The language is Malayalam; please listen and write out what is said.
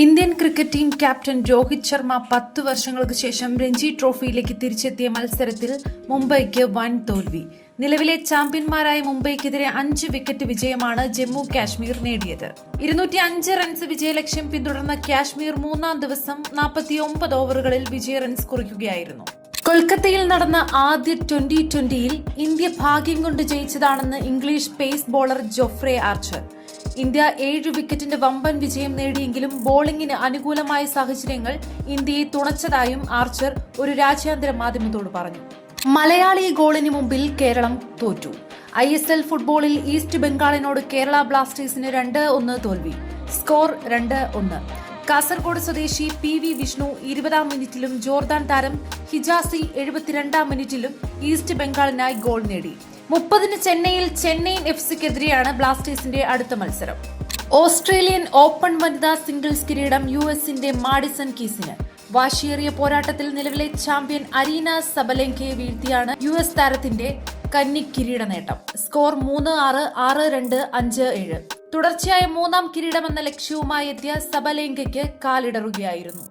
Indian cricket team captain Rohit Sharma 10 വർഷങ്ങൾക്ക് ശേഷം രഞ്ജി ട്രോഫിയിലേക്ക് തിരിച്ചെത്തിയ മത്സരത്തിൽ മുംബൈക്ക് വൻ തോൽവി. നിലവിലെ ചാമ്പ്യന്മാരായ മുംബൈക്കെതിരെ 5 വിക്കറ്റ് വിജയമാണ് ജമ്മു കാശ്മീർ നേടിയത്. 205 റൺസ് വിജയലക്ഷ്യം പിന്തുടർന്ന കാശ്മീർ മൂന്നാം ദിവസം 49 ഓവറുകളിൽ വിജയ റൺസ് കുറിക്കുകയായിരുന്നു. കൊൽക്കത്തയിൽ നടന്ന ആദ്യ T20-യിൽ ഇന്ത്യ ഭാഗ്യം കൊണ്ട് ജയിച്ചതാണെന്ന് English pace bowler Jofra Archer. India 7 വിക്കറ്റിന്റെ വമ്പൻ വിജയം നേടിയെങ്കിലും ബോളിംഗിന് അനുകൂലമായ സാഹചര്യങ്ങൾ ഇന്ത്യയെ തുണച്ചതായും ആർച്ചർ ഒരു രാജ്യാന്തര മാധ്യമത്തോട് പറഞ്ഞു. മലയാളി ഗോളിന് മുമ്പിൽ കേരളം തോറ്റു. ISL ഫുട്ബോളിൽ ഈസ്റ്റ് ബംഗാളിനോട് കേരള ബ്ലാസ്റ്റേഴ്സിന് 2-1 തോൽവി. സ്കോർ 2-1. കാസർഗോഡ് സ്വദേശി PV വിഷ്ണു 20-ാം മിനിറ്റിലും ജോർദാൻ താരം ഹിജാസി 72-ാം മിനിറ്റിലും ഈസ്റ്റ് ബംഗാളിനായി ഗോൾ നേടി. 30-ന് ചെന്നൈയിൽ ചെന്നൈയിൻ FCക്കെതിരെയാണ് ബ്ലാസ്റ്റേഴ്സിന്റെ അടുത്ത മത്സരം. ഓസ്ട്രേലിയൻ ഓപ്പൺ വനിതാ സിംഗിൾസ് കിരീടം US-ന്റെ മാഡിസൺ കീസിന്. വാശിയേറിയ പോരാട്ടത്തിൽ നിലവിലെ ചാമ്പ്യൻ അരീന സബലെങ്കയെ വീഴ്ത്തിയാണ് US താരത്തിന്റെ കന്നി കിരീട നേട്ടം. സ്കോർ 3-6, 6-2, 5-7. തുടർച്ചയായ 3-ാം കിരീടമെന്ന ലക്ഷ്യവുമായി എത്തിയ സബലെങ്കയ്ക്ക് കാലിടറുകയായിരുന്നു.